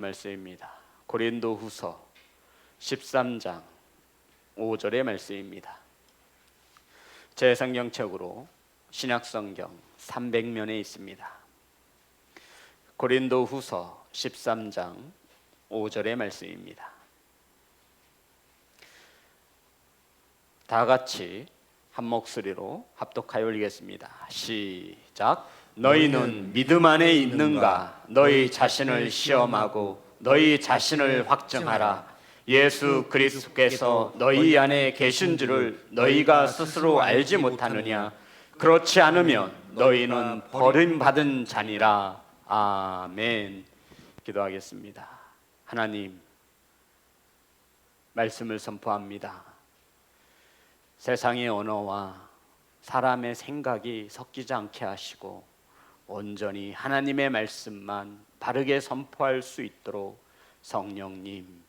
말씀입니다. 고린도후서 13장 5절의 말씀입니다. 제 성경책으로 신약성경 300면에 있습니다. 고린도후서 13장 5절의 말씀입니다. 다 같이 한 목소리로 합독하여 읽겠습니다. 시작. 너희는 믿음 안에 있는가? 너희 자신을 시험하고 너희 자신을 확증하라. 예수 그리스도께서 너희 안에 계신 줄을 너희가 스스로 알지 못하느냐? 그렇지 않으면 너희는 버림받은 자니라. 아멘. 기도하겠습니다. 하나님, 말씀을 선포합니다. 세상의 언어와 사람의 생각이 섞이지 않게 하시고 온전히 하나님의 말씀만 바르게 선포할 수 있도록 성령님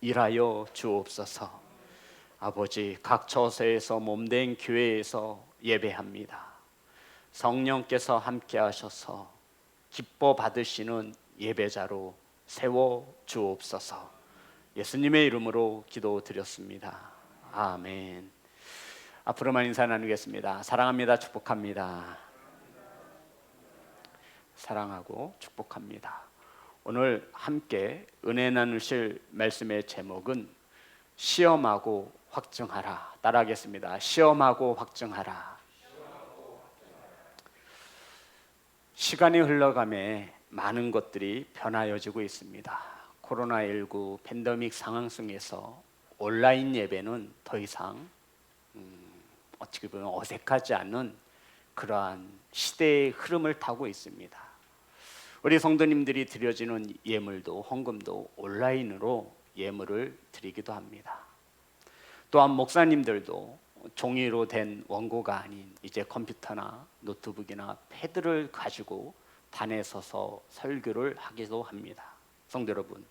일하여 주옵소서. 아버지, 각 처소에서 몸된 교회에서 예배합니다. 성령께서 함께 하셔서 기뻐 받으시는 예배자로 세워 주옵소서. 예수님의 이름으로 기도드렸습니다. 아멘. 앞으로만 인사 나누겠습니다. 사랑합니다. 축복합니다. 사랑하고 축복합니다. 오늘 함께 은혜 나누실 말씀의 제목은 시험하고 확증하라. 따라하겠습니다. 시험하고 확증하라. 시간이 흘러가며 많은 것들이 변화해지고 있습니다. 코로나19 팬데믹 상황 속에서 온라인 예배는 더 이상 어떻게 보면 어색하지 않은 그러한 시대의 흐름을 타고 있습니다. 우리 성도님들이 드려지는 예물도 헌금도 온라인으로 예물을 드리기도 합니다. 또한 목사님들도 종이로 된 원고가 아닌 이제 컴퓨터나 노트북이나 패드를 가지고 단에 서서 설교를 하기도 합니다. 성도 여러분,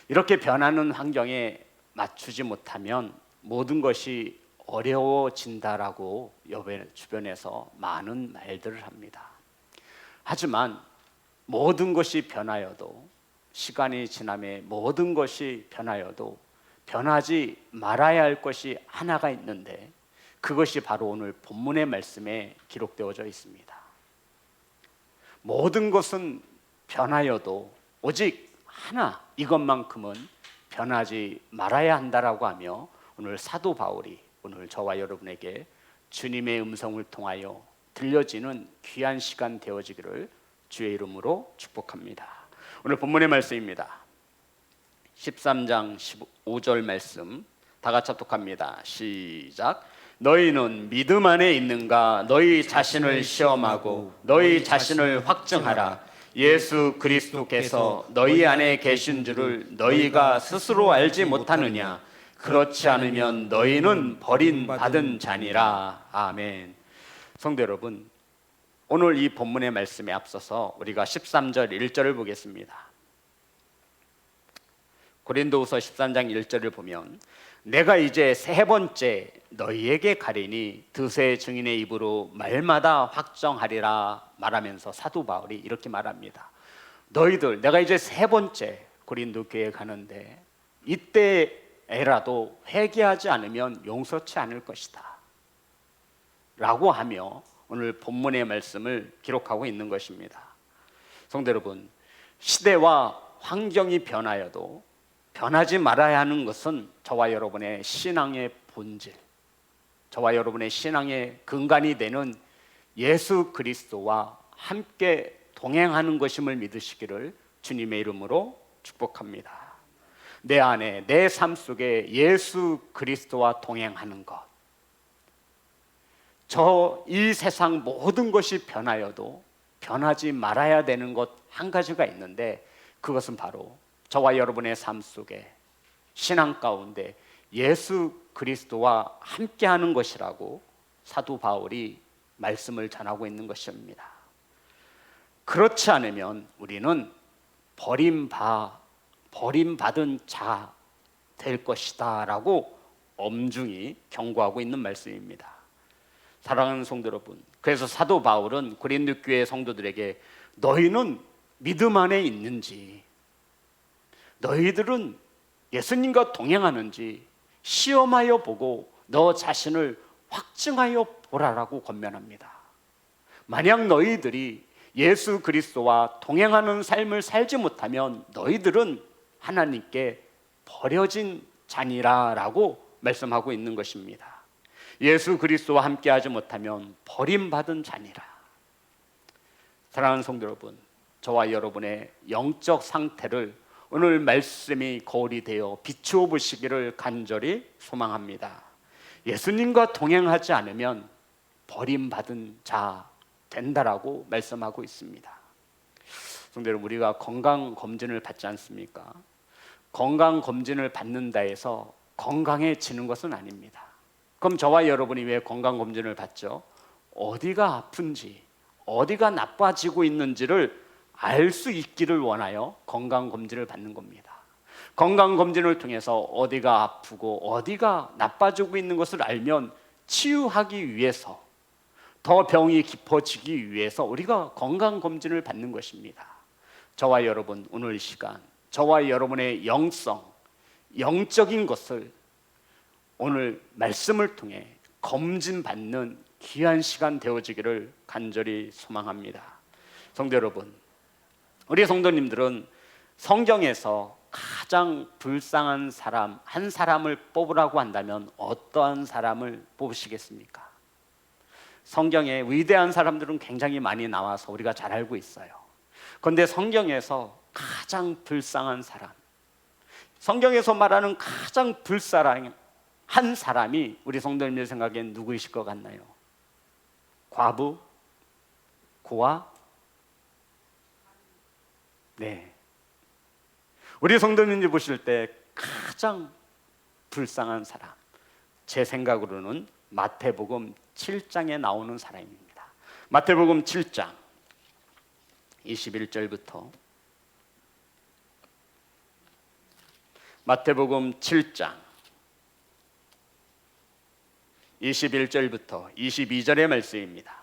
이렇게 변하는 환경에 맞추지 못하면 모든 것이 어려워진다라고 주변에서 많은 말들을 합니다. 하지만 모든 것이 변하여도, 시간이 지남에 모든 것이 변하여도 변하지 말아야 할 것이 하나가 있는데 그것이 바로 오늘 본문의 말씀에 기록되어져 있습니다. 모든 것은 변하여도 오직 하나, 이것만큼은 변하지 말아야 한다라고 하며 오늘 사도 바울이 오늘 저와 여러분에게 주님의 음성을 통하여 들려지는 귀한 시간 되어지기를 주의 이름으로 축복합니다. 오늘 본문의 말씀입니다. 13장 15절 말씀 다 같이 합독합니다. 시작. 너희는 믿음 안에 있는가? 너희 자신을 시험하고 너희 자신을 확증하라. 예수 그리스도께서 너희 안에 계신 줄을 너희가 스스로 알지 못하느냐? 그렇지 않으면 너희는 버림받은 자니라. 아멘. 성도 여러분, 오늘 이 본문의 말씀에 앞서서 우리가 13절 1절을 보겠습니다. 고린도후서 13장 1절을 보면 내가 이제 세 번째 너희에게 가리니 드세 증인의 입으로 말마다 확정하리라 말하면서 사도 바울이 이렇게 말합니다. 너희들, 내가 이제 세 번째 고린도 교회에 가는데 이때에라도 회개하지 않으면 용서치 않을 것이다 라고 하며 오늘 본문의 말씀을 기록하고 있는 것입니다. 성도 여러분, 시대와 환경이 변하여도 변하지 말아야 하는 것은 저와 여러분의 신앙의 본질, 저와 여러분의 신앙의 근간이 되는 예수 그리스도와 함께 동행하는 것임을 믿으시기를 주님의 이름으로 축복합니다. 내 안에, 내 삶 속에 예수 그리스도와 동행하는 것, 이 세상 모든 것이 변하여도 변하지 말아야 되는 것 한 가지가 있는데 그것은 바로 저와 여러분의 삶 속에 신앙 가운데 예수 그리스도와 함께하는 것이라고 사도 바울이 말씀을 전하고 있는 것입니다. 그렇지 않으면 우리는 버림받은 자 될 것이다 라고 엄중히 경고하고 있는 말씀입니다. 사랑하는 성도 여러분, 그래서 사도 바울은 고린도 교회 성도들에게 너희는 믿음 안에 있는지, 너희들은 예수님과 동행하는지 시험하여 보고 너 자신을 확증하여 보라라고 권면합니다. 만약 너희들이 예수 그리스도와 동행하는 삶을 살지 못하면 너희들은 하나님께 버려진 자니라라고 말씀하고 있는 것입니다. 예수 그리스도와 함께하지 못하면 버림받은 자니라. 사랑하는 성도 여러분, 저와 여러분의 영적 상태를 오늘 말씀이 거울이 되어 비추어 보시기를 간절히 소망합니다. 예수님과 동행하지 않으면 버림받은 자 된다라고 말씀하고 있습니다. 성도 여러분, 우리가 건강검진을 받지 않습니까? 건강검진을 받는다 해서 건강해지는 것은 아닙니다. 그럼 저와 여러분이 왜 건강검진을 받죠? 어디가 아픈지, 어디가 나빠지고 있는지를 알 수 있기를 원하여 건강검진을 받는 겁니다. 건강검진을 통해서 어디가 아프고 어디가 나빠지고 있는 것을 알면 치유하기 위해서, 더 병이 깊어지기 위해서 우리가 건강검진을 받는 것입니다. 저와 여러분, 오늘 이 시간 저와 여러분의 영적인 것을 오늘 말씀을 통해 검진받는 귀한 시간 되어지기를 간절히 소망합니다. 성도 여러분, 우리 성도님들은 성경에서 가장 불쌍한 사람 한 사람을 뽑으라고 한다면 어떠한 사람을 뽑으시겠습니까? 성경에 위대한 사람들은 굉장히 많이 나와서 우리가 잘 알고 있어요. 그런데 성경에서 가장 불쌍한 사람, 성경에서 말하는 가장 불쌍한 한 사람이 우리 성도님들 생각엔 누구이실 것 같나요? 과부? 고아? 네. 우리 성도님들 보실 때 가장 불쌍한 사람, 제 생각으로는 마태복음 7장에 나오는 사람입니다. 마태복음 7장 21절부터 마태복음 7장 21절부터 22절의 말씀입니다.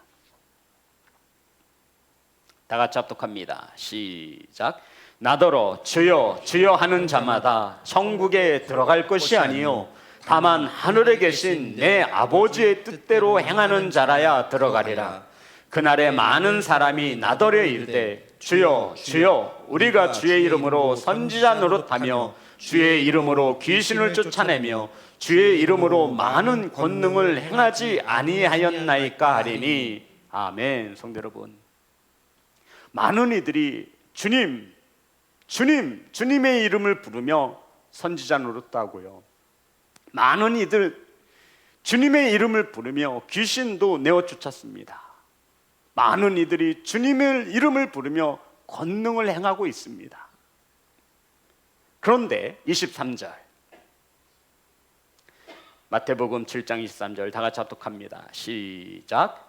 다 같이 합독합니다. 시작. 나더러 주여 주여 하는 자마다 천국에 들어갈 것이 아니요 다만 하늘에 계신 내 아버지의 뜻대로 행하는 자라야 들어가리라. 그날에 많은 사람이 나더러 이르되 주여 주여 우리가 주의 이름으로 선지자 노릇하며 주의 이름으로 귀신을 쫓아내며 주의 이름으로 많은 권능을 행하지 아니하였나이까 하리니. 아멘. 성도 여러분, 많은 이들이 주님의 이름을 부르며 선지자 노릇도 하고요, 많은 이들 주님의 이름을 부르며 귀신도 내어 쫓았습니다. 많은 이들이 주님의 이름을 부르며 권능을 행하고 있습니다. 그런데 23절 마태복음 7장 23절 다 같이 합독합니다. 시작.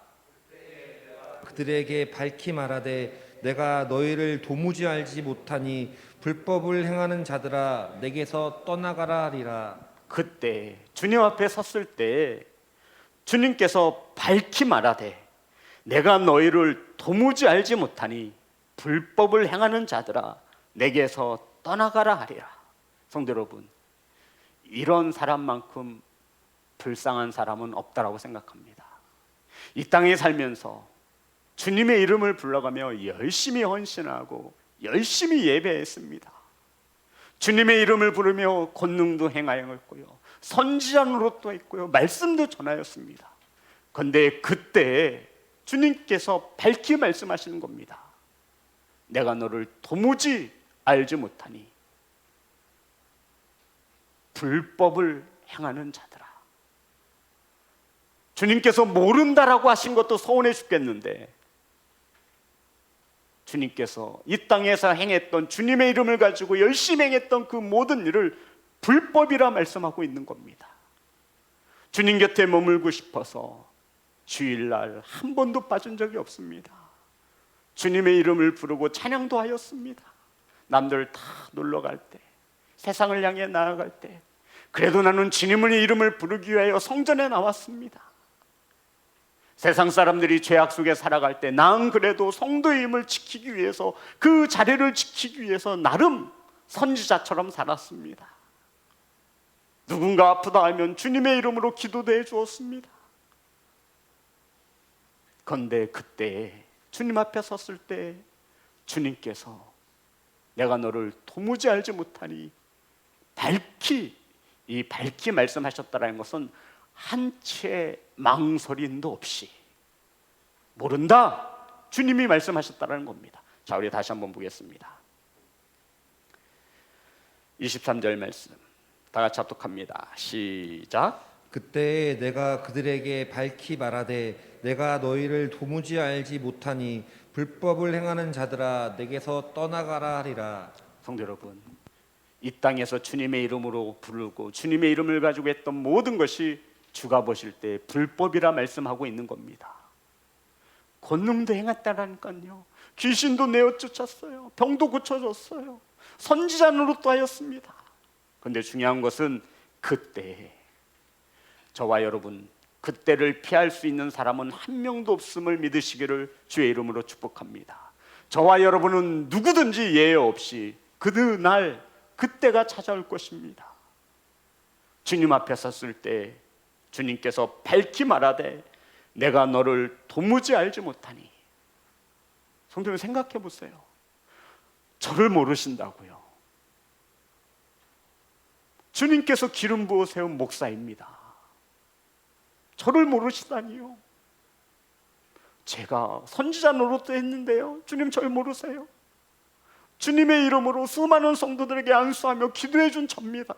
그들에게 밝히 말하되 내가 너희를 도무지 알지 못하니 불법을 행하는 자들아 내게서 떠나가라 하리라. 그때 주님 앞에 섰을 때 주님께서 밝히 말하되 내가 너희를 도무지 알지 못하니 불법을 행하는 자들아 내게서 떠나가라 하리라. 성도 여러분, 이런 사람만큼 불쌍한 사람은 없다라고 생각합니다. 이 땅에 살면서 주님의 이름을 불러가며 열심히 헌신하고 열심히 예배했습니다. 주님의 이름을 부르며 권능도 행하였고요, 선지자 노릇도 했고요, 말씀도 전하였습니다. 그런데 그때 주님께서 밝히 말씀하시는 겁니다. 내가 너를 도무지 알지 못하니 불법을 행하는 자들아. 주님께서 모른다라고 하신 것도 서운해 죽겠는데 주님께서 이 땅에서 행했던 주님의 이름을 가지고 열심히 행했던 그 모든 일을 불법이라 말씀하고 있는 겁니다. 주님 곁에 머물고 싶어서 주일날 한 번도 빠진 적이 없습니다. 주님의 이름을 부르고 찬양도 하였습니다. 남들 다 놀러 갈 때, 세상을 향해 나아갈 때 그래도 나는 주님의 이름을 부르기 위하여 성전에 나왔습니다. 세상 사람들이 죄악 속에 살아갈 때 난 그래도 성도의 힘을 지키기 위해서, 그 자리를 지키기 위해서 나름 선지자처럼 살았습니다. 누군가 아프다 하면 주님의 이름으로 기도도 해주었습니다. 그런데 그때 주님 앞에 섰을 때 주님께서 내가 너를 도무지 알지 못하니 밝히 말씀하셨다는 것은 한치의 망설임도 없이 모른다 주님이 말씀하셨다는 겁니다. 자, 우리 다시 한번 보겠습니다. 23절 말씀 다 같이 합독합니다. 시작. 그때 내가 그들에게 밝히 말하되 내가 너희를 도무지 알지 못하니 불법을 행하는 자들아 내게서 떠나가라 하리라. 성도 여러분, 이 땅에서 주님의 이름으로 부르고 주님의 이름을 가지고 했던 모든 것이 주가 보실 때 불법이라 말씀하고 있는 겁니다. 권능도 행했다라니까요. 귀신도 내어 쫓았어요. 병도 고쳐졌어요. 선지자 노릇도 하였습니다. 그런데 중요한 것은 그때 저와 여러분 그때를 피할 수 있는 사람은 한 명도 없음을 믿으시기를 주의 이름으로 축복합니다. 저와 여러분은 누구든지 예외 없이 그날 그때가 찾아올 것입니다. 주님 앞에 섰을 때 주님께서 밝히 말하되 내가 너를 도무지 알지 못하니. 성도님 생각해 보세요. 저를 모르신다고요. 주님께서 기름 부어 세운 목사입니다. 저를 모르시다니요. 제가 선지자 노릇도 했는데요, 주님 저를 모르세요? 주님의 이름으로 수많은 성도들에게 안수하며 기도해 준 접니다.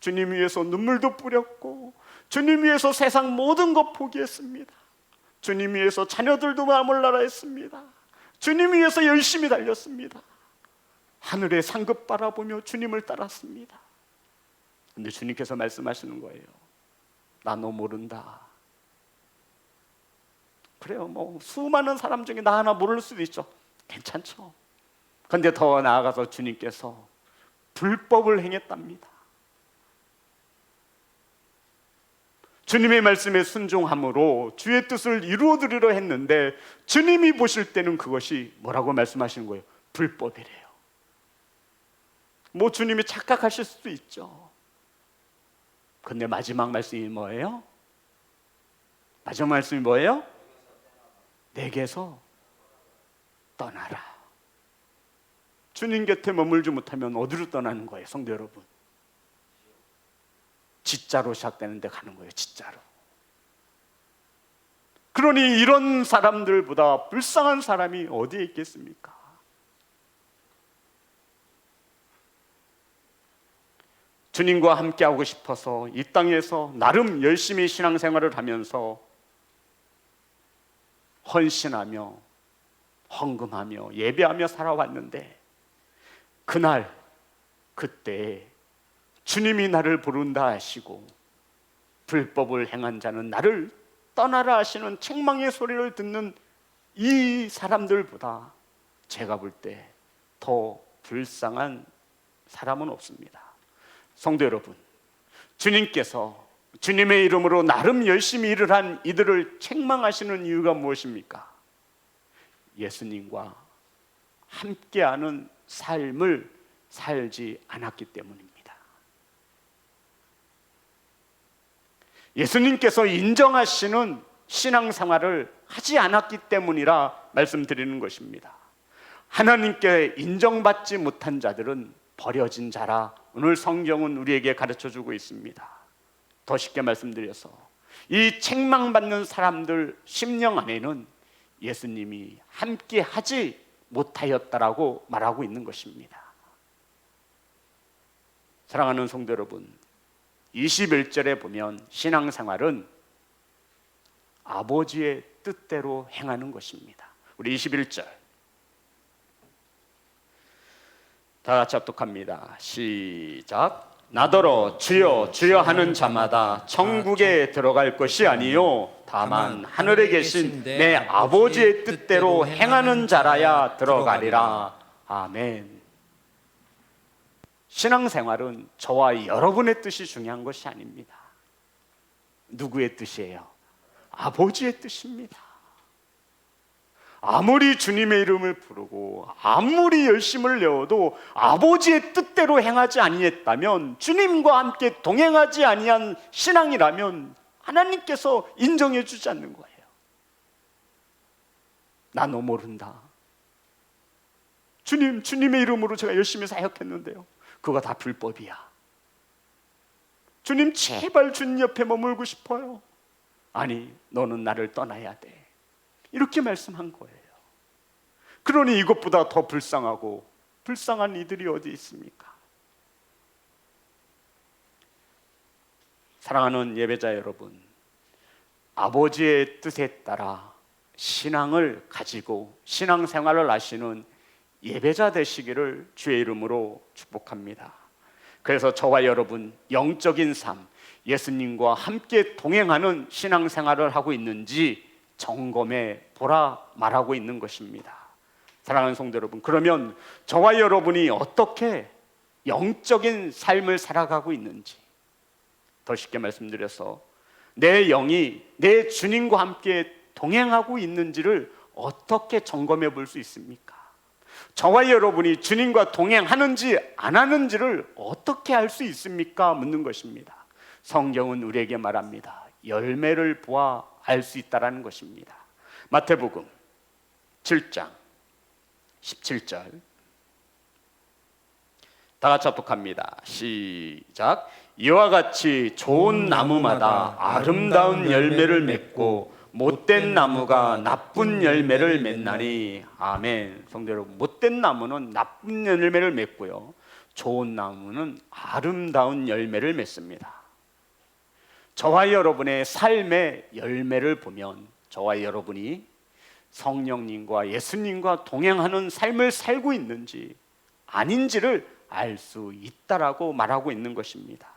주님 위해서 눈물도 뿌렸고 주님 위해서 세상 모든 것 포기했습니다. 주님 위해서 자녀들도 마음을 나라 했습니다. 주님 위해서 열심히 달렸습니다. 하늘의 상급 바라보며 주님을 따랐습니다. 근데 주님께서 말씀하시는 거예요. 나 너 모른다. 그래요, 뭐 수많은 사람 중에 나 하나 모를 수도 있죠. 괜찮죠. 그런데 더 나아가서 주님께서 불법을 행했답니다. 주님의 말씀에 순종함으로 주의 뜻을 이루어드리려 했는데 주님이 보실 때는 그것이 뭐라고 말씀하시는 거예요? 불법이래요. 뭐 주님이 착각하실 수도 있죠. 근데 마지막 말씀이 뭐예요? 마지막 말씀이 뭐예요? 내게서 떠나라. 주님 곁에 머물지 못하면 어디로 떠나는 거예요, 성도 여러분? 지자로 시작되는 데 가는 거예요, 지자로. 그러니 이런 사람들보다 불쌍한 사람이 어디에 있겠습니까? 주님과 함께하고 싶어서 이 땅에서 나름 열심히 신앙생활을 하면서 헌신하며 헌금하며 예배하며 살아왔는데 그날 그때 주님이 나를 부른다 하시고 불법을 행한 자는 나를 떠나라 하시는 책망의 소리를 듣는 이 사람들보다 제가 볼 때 더 불쌍한 사람은 없습니다. 성도 여러분, 주님께서 주님의 이름으로 나름 열심히 일을 한 이들을 책망하시는 이유가 무엇입니까? 예수님과 함께하는 삶을 살지 않았기 때문입니다. 예수님께서 인정하시는 신앙생활을 하지 않았기 때문이라 말씀드리는 것입니다. 하나님께 인정받지 못한 자들은 버려진 자라 오늘 성경은 우리에게 가르쳐주고 있습니다. 더 쉽게 말씀드려서 이 책망받는 사람들 심령 안에는 예수님이 함께 하지 못하였다라고 말하고 있는 것입니다. 사랑하는 성도 여러분, 21절에 보면 신앙생활은 아버지의 뜻대로 행하는 것입니다. 우리 21절 다 같이 합독합니다. 시작. 나더러 주여 주여 하는 자마다 천국에 들어갈 것이 아니요 다만 하늘에 계신 내 아버지의 뜻대로 행하는 자라야 들어가리라. 아멘. 신앙생활은 저와 여러분의 뜻이 중요한 것이 아닙니다. 누구의 뜻이에요? 아버지의 뜻입니다. 아무리 주님의 이름을 부르고 아무리 열심을 내어도 아버지의 뜻대로 행하지 아니했다면, 주님과 함께 동행하지 아니한 신앙이라면 하나님께서 인정해 주지 않는 거예요. 나 너 모른다. 주님의 이름으로 제가 열심히 사역했는데요, 그거 다 불법이야. 주님, 제발 주님 옆에 머물고 싶어요. 아니, 너는 나를 떠나야 돼. 이렇게 말씀한 거예요. 그러니 이것보다 더 불쌍한 이들이 어디 있습니까? 사랑하는 예배자 여러분, 아버지의 뜻에 따라 신앙을 가지고 신앙생활을 하시는 예배자 되시기를 주의 이름으로 축복합니다. 그래서 저와 여러분, 영적인 삶, 예수님과 함께 동행하는 신앙생활을 하고 있는지 점검해 보라 말하고 있는 것입니다. 사랑하는 성도 여러분, 그러면 저와 여러분이 어떻게 영적인 삶을 살아가고 있는지, 더 쉽게 말씀드려서 내 영이 내 주님과 함께 동행하고 있는지를 어떻게 점검해 볼 수 있습니까? 저와 여러분이 주님과 동행하는지 안 하는지를 어떻게 알 수 있습니까? 묻는 것입니다. 성경은 우리에게 말합니다. 열매를 보아 알 수 있다라는 것입니다. 마태복음 7장 17절 다 같이 합독합니다. 시작. 이와 같이 좋은 나무마다 아름다운 열매를 맺고 못된 나무가 나쁜 열매를 맺나니. 아멘. 성도 여러분, 못된 나무는 나쁜 열매를 맺고요, 좋은 나무는 아름다운 열매를 맺습니다. 저와 여러분의 삶의 열매를 보면 저와 여러분이 성령님과 예수님과 동행하는 삶을 살고 있는지 아닌지를 알 수 있다라고 말하고 있는 것입니다.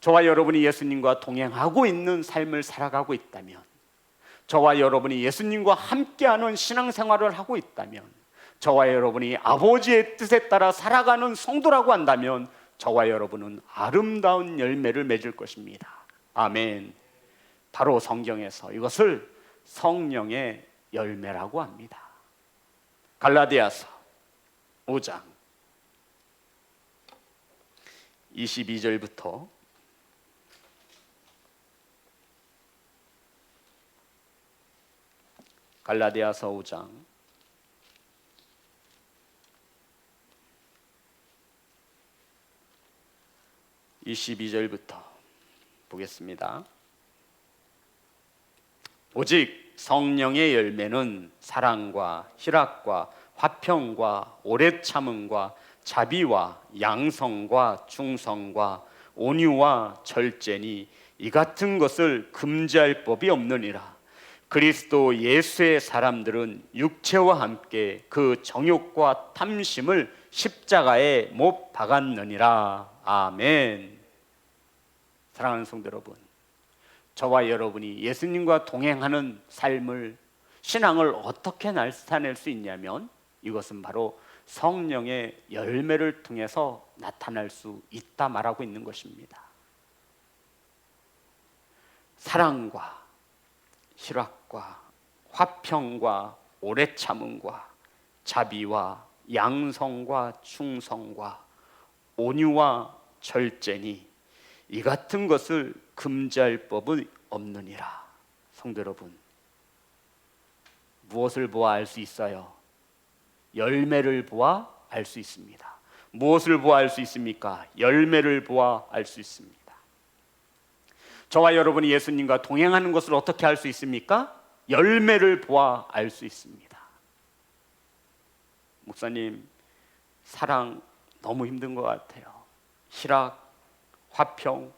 저와 여러분이 예수님과 동행하고 있는 삶을 살아가고 있다면, 저와 여러분이 예수님과 함께하는 신앙생활을 하고 있다면, 저와 여러분이 아버지의 뜻에 따라 살아가는 성도라고 한다면 저와 여러분은 아름다운 열매를 맺을 것입니다. 아멘. 바로 성경에서 이것을 성령의 열매라고 합니다. 갈라디아서 5장 22절부터 갈라디아서 5장 22절부터 보겠습니다. 오직 성령의 열매는 사랑과 희락과 화평과 오래 참음과 자비와 양성과 충성과 온유와 절제니 이 같은 것을 금지할 법이 없느니라. 그리스도 예수의 사람들은 육체와 함께 그 정욕과 탐심을 십자가에 못 박았느니라. 아멘. 사랑하는 성도 여러분, 저와 여러분이 예수님과 동행하는 삶을, 신앙을 어떻게 나타낼 수 있냐면 이것은 바로 성령의 열매를 통해서 나타날 수 있다 말하고 있는 것입니다. 사랑과 희락과 화평과 오래 참음과 자비와 양성과 충성과 온유와 절제니 이 같은 것을 금지할 법은 없느니라. 성도 여러분, 무엇을 보아 알 수 있어요? 열매를 보아 알 수 있습니다. 무엇을 보아 알 수 있습니까? 열매를 보아 알 수 있습니다. 저와 여러분이 예수님과 동행하는 것을 어떻게 알 수 있습니까? 열매를 보아 알 수 있습니다. 목사님, 사랑 너무 힘든 것 같아요. 희락, 화평,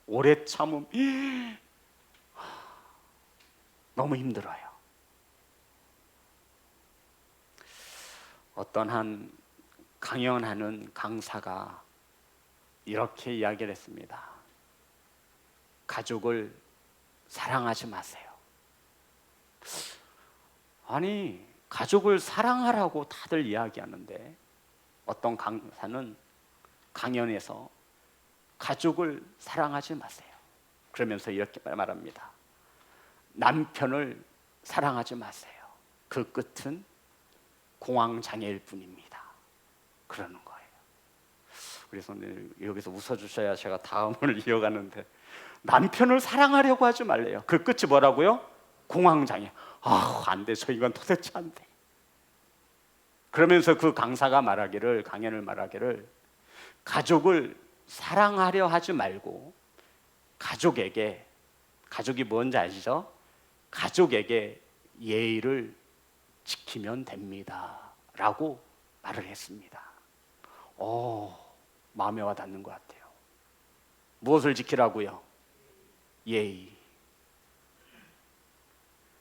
오래 참음 너무 힘들어요. 어떤 한 강연하는 강사가 이렇게 이야기를 했습니다. 가족을 사랑하지 마세요. 아니, 가족을 사랑하라고 다들 이야기하는데 어떤 강사는 강연에서 가족을 사랑하지 마세요 그러면서 이렇게 말합니다. 남편을 사랑하지 마세요. 그 끝은 공황장애일 뿐입니다. 그러는 거예요. 그래서 여기서 웃어주셔야 제가 다음을 이어가는데, 남편을 사랑하려고 하지 말래요. 그 끝이 뭐라고요? 공황장애. 안 돼. 저 이건 도대체 안 돼. 그러면서 그 강사가 강연을 말하기를, 가족을 사랑하려 하지 말고 가족이 뭔지 아시죠? 가족에게 예의를 지키면 됩니다 라고 말을 했습니다. 마음에 와 닿는 것 같아요. 무엇을 지키라고요? 예의.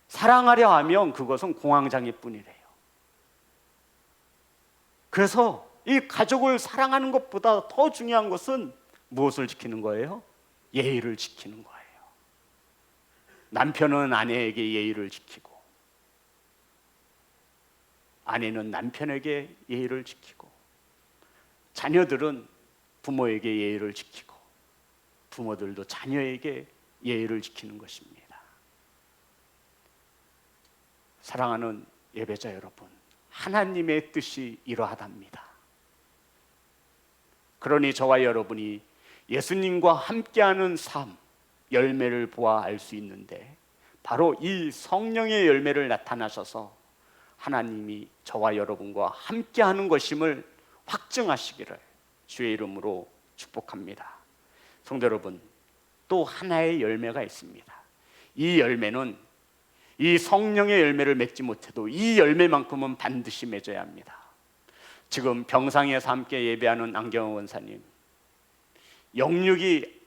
사랑하려 하면 그것은 공황장애뿐이래요. 그래서 이 가족을 사랑하는 것보다 더 중요한 것은 무엇을 지키는 거예요? 예의를 지키는 거예요. 남편은 아내에게 예의를 지키고, 아내는 남편에게 예의를 지키고, 자녀들은 부모에게 예의를 지키고, 부모들도 자녀에게 예의를 지키는 것입니다. 사랑하는 예배자 여러분, 하나님의 뜻이 이러하답니다. 그러니 저와 여러분이 예수님과 함께하는 삶, 열매를 보아 알 수 있는데, 바로 이 성령의 열매를 나타나셔서 하나님이 저와 여러분과 함께하는 것임을 확증하시기를 주의 이름으로 축복합니다. 성도 여러분, 또 하나의 열매가 있습니다. 이 열매는 이 성령의 열매를 맺지 못해도 이 열매만큼은 반드시 맺어야 합니다. 지금 병상에서 함께 예배하는 안경원 원사님, 영육이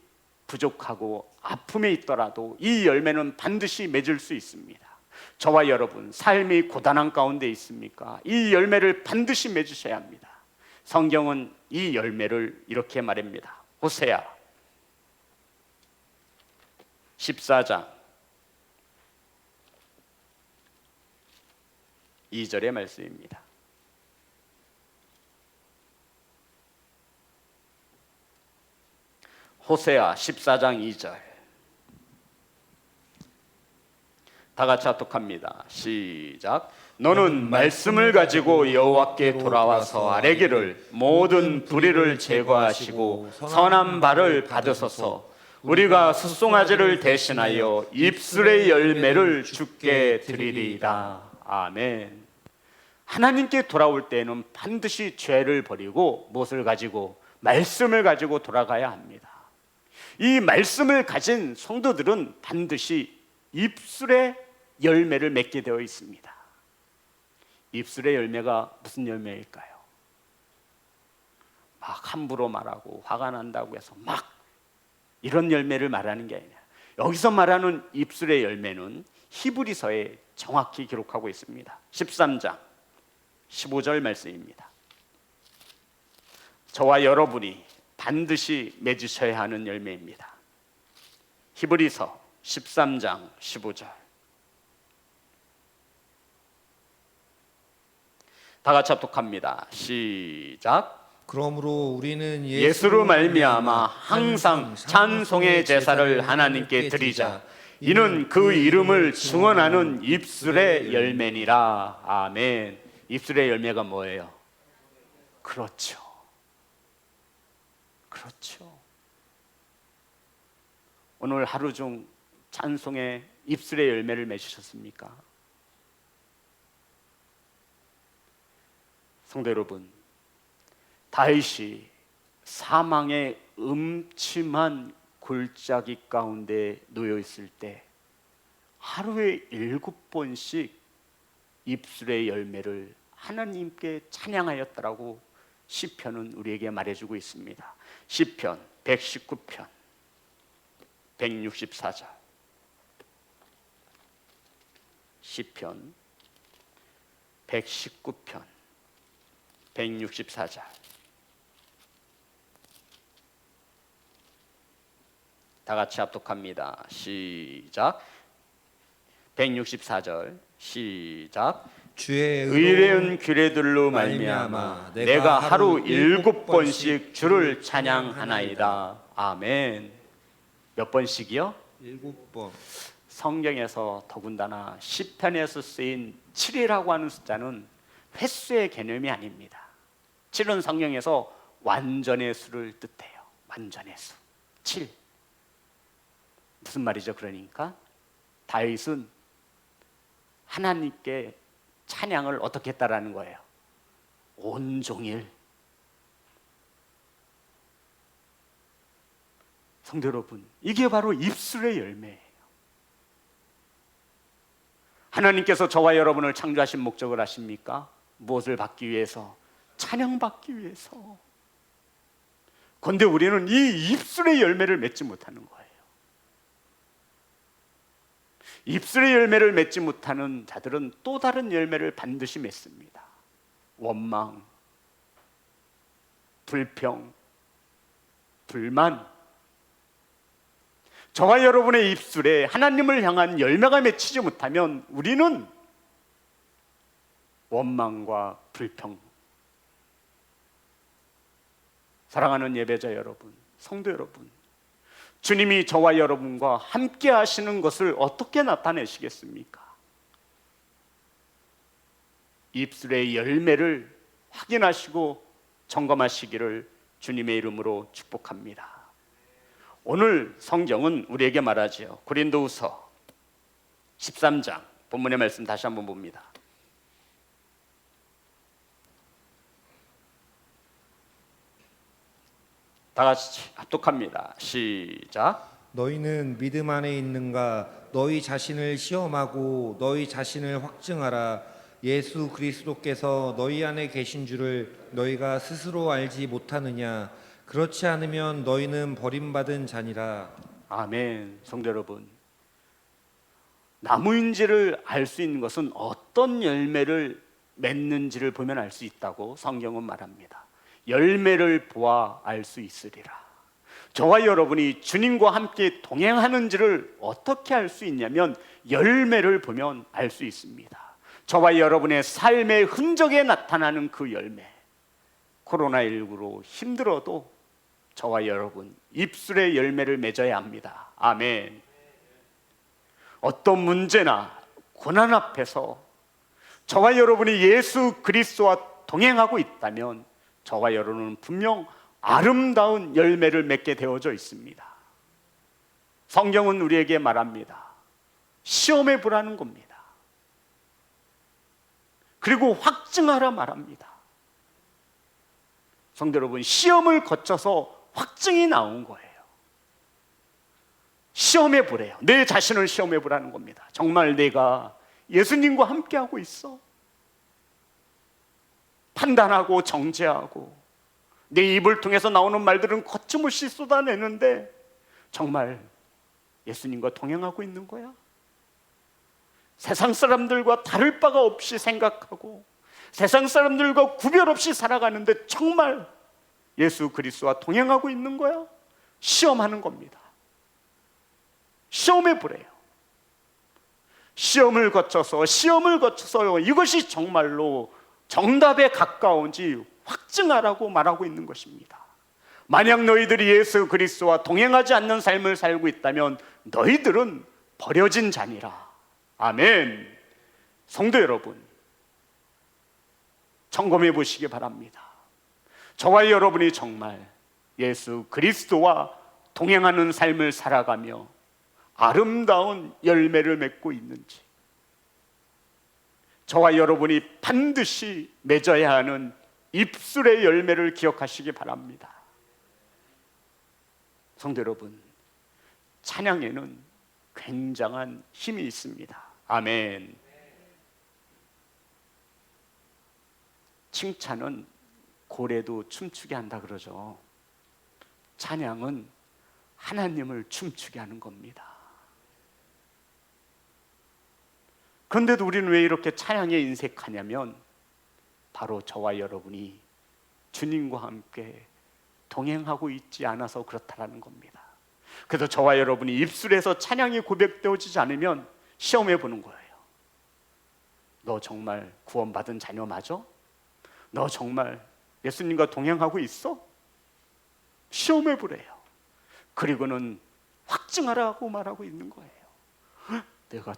부족하고 아픔에 있더라도 이 열매는 반드시 맺을 수 있습니다. 저와 여러분, 삶이 고단한 가운데 있습니까? 이 열매를 반드시 맺으셔야 합니다. 성경은 이 열매를 이렇게 말합니다. 호세아 14장 2절의 말씀입니다. 호세아 14장 2절, 다 같이 합독합니다. 시작. 너는 말씀을 가지고 여호와께 돌아와서 아뢰기를, 모든 불의를 제거하시고 선한 발을 받으소서. 우리가 숫송아지를 대신하여 입술의 열매를 주께 드리리이다. 아멘. 하나님께 돌아올 때에는 반드시 죄를 버리고 무엇을 가지고? 말씀을 가지고 돌아가야 합니다. 이 말씀을 가진 성도들은 반드시 입술의 열매를 맺게 되어 있습니다. 입술의 열매가 무슨 열매일까요? 막 함부로 말하고 화가 난다고 해서 막 이런 열매를 말하는 게 아니라, 여기서 말하는 입술의 열매는 히브리서에 정확히 기록하고 있습니다. 13장 15절 말씀입니다. 저와 여러분이 반드시 맺으셔야 하는 열매입니다. 히브리서 13장 15절, 다 같이 합독합니다. 시작. 그러므로 우리는 예수로 말미암아 항상 찬송의 제사를 하나님께 드리자. 이는 그 이름을 증언하는 입술의 열매니라. 아멘. 입술의 열매가 뭐예요? 그렇죠. 오늘 하루 중 찬송의 입술의 열매를 맺으셨습니까? 성도 여러분, 다윗이 사망의 음침한 골짜기 가운데 놓여 있을 때 하루에 7번씩 입술의 열매를 하나님께 찬양하였다라고 시편은 우리에게 말해주고 있습니다. 시편 119편 164절, 시편 119편 164절, 다 같이 합독합니다. 시작. 164절 시작. 주의 의뢰한 규례들로 말미암아 내가 하루 7번씩 주를 찬양하나이다. 아멘. 몇 번씩이요? 7번. 성경에서 더군다나 시편에서 쓰인 7이라고 하는 숫자는 횟수의 개념이 아닙니다. 7은 성경에서 완전의 수를 뜻해요. 완전의 수 7. 무슨 말이죠? 그러니까 다윗은 하나님께 찬양을 어떻게 했다라는 거예요? 온종일. 성도 여러분, 이게 바로 입술의 열매예요. 하나님께서 저와 여러분을 창조하신 목적을 아십니까? 무엇을 받기 위해서? 찬양받기 위해서. 그런데 우리는 이 입술의 열매를 맺지 못하는 거예요. 입술의 열매를 맺지 못하는 자들은 또 다른 열매를 반드시 맺습니다. 원망, 불평, 불만. 저와 여러분의 입술에 하나님을 향한 열매가 맺히지 못하면 우리는 원망과 불평. 사랑하는 예배자 여러분, 성도 여러분, 주님이 저와 여러분과 함께 하시는 것을 어떻게 나타내시겠습니까? 입술의 열매를 확인하시고 점검하시기를 주님의 이름으로 축복합니다. 오늘 성경은 우리에게 말하지요. 고린도후서 13장 본문의 말씀 다시 한번 봅니다. 다 같이 합독합니다. 시작. 너희는 믿음 안에 있는가? 너희 자신을 시험하고 너희 자신을 확증하라. 예수 그리스도께서 너희 안에 계신 줄을 너희가 스스로 알지 못하느냐? 그렇지 않으면 너희는 버림받은 자니라. 아멘. 성도 여러분, 나무인지를 알 수 있는 것은 어떤 열매를 맺는지를 보면 알 수 있다고 성경은 말합니다. 열매를 보아 알 수 있으리라. 저와 여러분이 주님과 함께 동행하는지를 어떻게 알 수 있냐면 열매를 보면 알 수 있습니다. 저와 여러분의 삶의 흔적에 나타나는 그 열매. 코로나19로 힘들어도 저와 여러분 입술의 열매를 맺어야 합니다. 아멘. 어떤 문제나 고난 앞에서 저와 여러분이 예수 그리스도와 동행하고 있다면 저와 여러분은 분명 아름다운 열매를 맺게 되어져 있습니다. 성경은 우리에게 말합니다. 시험해 보라는 겁니다. 그리고 확증하라 말합니다. 성도 여러분, 시험을 거쳐서 확증이 나온 거예요. 시험해 보래요. 내 자신을 시험해 보라는 겁니다. 정말 내가 예수님과 함께하고 있어? 판단하고 정죄하고 내 입을 통해서 나오는 말들은 거침없이 쏟아내는데 정말 예수님과 동행하고 있는 거야? 세상 사람들과 다를 바가 없이 생각하고 세상 사람들과 구별 없이 살아가는데 정말 예수 그리스도와 동행하고 있는 거야? 시험하는 겁니다. 시험해 보래요. 시험을 거쳐서 이것이 정말로 정답에 가까운지 확증하라고 말하고 있는 것입니다. 만약 너희들이 예수 그리스도와 동행하지 않는 삶을 살고 있다면 너희들은 버려진 자니라. 아멘. 성도 여러분, 점검해 보시기 바랍니다. 저와 여러분이 정말 예수 그리스도와 동행하는 삶을 살아가며 아름다운 열매를 맺고 있는지, 저와 여러분이 반드시 맺어야 하는 입술의 열매를 기억하시기 바랍니다. 성도 여러분, 찬양에는 굉장한 힘이 있습니다. 아멘. 칭찬은 고래도 춤추게 한다 그러죠. 찬양은 하나님을 춤추게 하는 겁니다. 그런데도 우리는 왜 이렇게 찬양에 인색하냐면 바로 저와 여러분이 주님과 함께 동행하고 있지 않아서 그렇다라는 겁니다. 그래서 저와 여러분이 입술에서 찬양이 고백되어지지 않으면 시험해 보는 거예요. 너 정말 구원받은 자녀 맞아? 너 정말 예수님과 동행하고 있어? 시험해 보래요. 그리고는 확증하라고 말하고 있는 거예요. 내가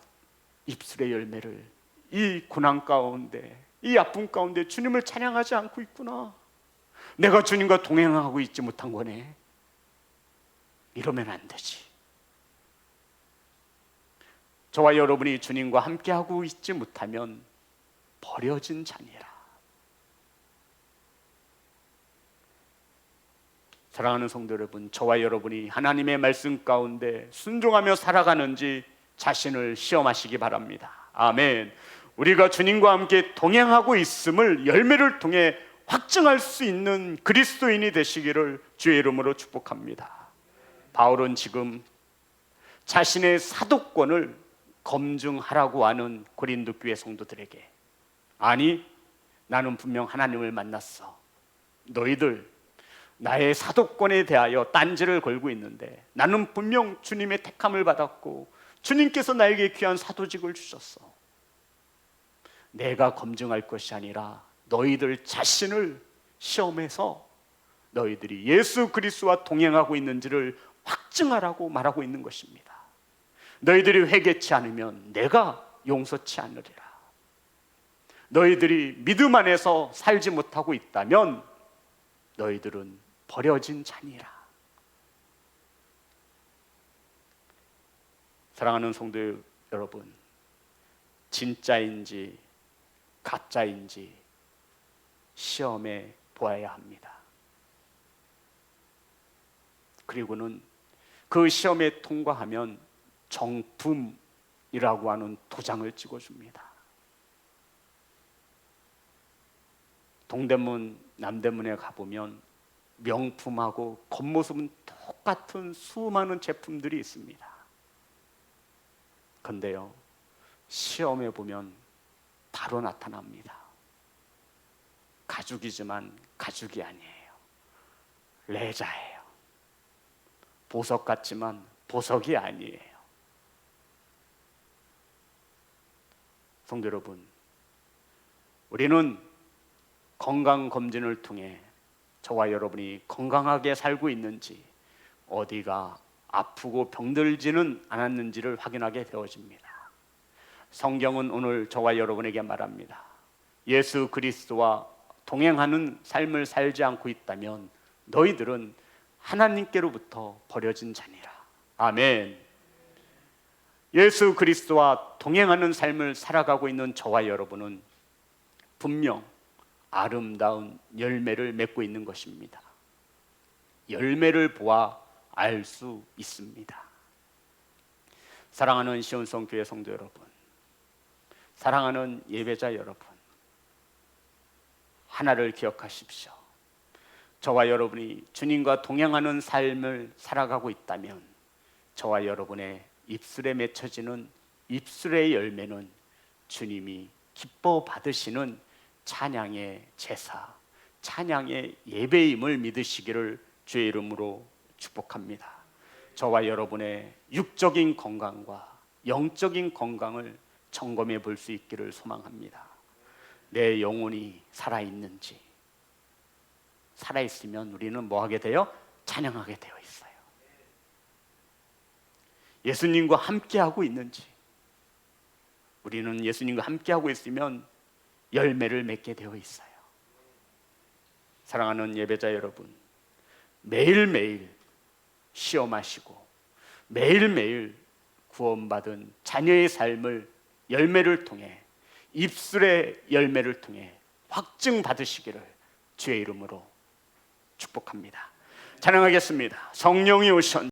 입술의 열매를 이 고난 가운데, 이 아픔 가운데 주님을 찬양하지 않고 있구나. 내가 주님과 동행하고 있지 못한 거네. 이러면 안 되지. 저와 여러분이 주님과 함께하고 있지 못하면 버려진 자니라. 사랑하는 성도 여러분, 저와 여러분이 하나님의 말씀 가운데 순종하며 살아가는지 자신을 시험하시기 바랍니다. 아멘. 우리가 주님과 함께 동행하고 있음을 열매를 통해 확증할 수 있는 그리스도인이 되시기를 주의 이름으로 축복합니다. 바울은 지금 자신의 사도권을 검증하라고 하는 고린도 교회 성도들에게, 아니, 나는 분명 하나님을 만났어. 너희들 나의 사도권에 대하여 딴지를 걸고 있는데 나는 분명 주님의 택함을 받았고 주님께서 나에게 귀한 사도직을 주셨어. 내가 검증할 것이 아니라 너희들 자신을 시험해서 너희들이 예수 그리스도와 동행하고 있는지를 확증하라고 말하고 있는 것입니다. 너희들이 회개치 않으면 내가 용서치 않으리라. 너희들이 믿음 안에서 살지 못하고 있다면 너희들은 버려진 자니라. 사랑하는 성도 여러분, 진짜인지 가짜인지 시험해 보아야 합니다. 그리고는 그 시험에 통과하면 정품이라고 하는 도장을 찍어줍니다. 동대문, 남대문에 가보면 명품하고 겉모습은 똑같은 수많은 제품들이 있습니다. 그런데요, 시험해 보면 바로 나타납니다. 가죽이지만 가죽이 아니에요. 레자예요. 보석 같지만 보석이 아니에요. 성도 여러분, 우리는 건강검진을 통해 저와 여러분이 건강하게 살고 있는지, 어디가 아프고 병들지는 않았는지를 확인하게 되어집니다. 성경은 오늘 저와 여러분에게 말합니다. 예수 그리스도와 동행하는 삶을 살지 않고 있다면 너희들은 하나님께로부터 버려진 자니라. 아멘. 예수 그리스도와 동행하는 삶을 살아가고 있는 저와 여러분은 분명 아름다운 열매를 맺고 있는 것입니다. 열매를 보아 알 수 있습니다. 사랑하는 시온성 교회 성도 여러분, 사랑하는 예배자 여러분, 하나를 기억하십시오. 저와 여러분이 주님과 동행하는 삶을 살아가고 있다면 저와 여러분의 입술에 맺혀지는 입술의 열매는 주님이 기뻐 받으시는 찬양의 제사, 찬양의 예배임을 믿으시기를 주의 이름으로 축복합니다. 저와 여러분의 육적인 건강과 영적인 건강을 점검해 볼 수 있기를 소망합니다. 내 영혼이 살아있는지, 살아있으면 우리는 뭐 하게 돼요? 찬양하게 되어 있어요. 예수님과 함께하고 있는지, 우리는 예수님과 함께하고 있으면 열매를 맺게 되어 있어요. 사랑하는 예배자 여러분, 매일매일 시험하시고 매일매일 구원받은 자녀의 삶을 열매를 통해, 입술의 열매를 통해 확증받으시기를 주의 이름으로 축복합니다. 찬양하겠습니다. 성령이 오셨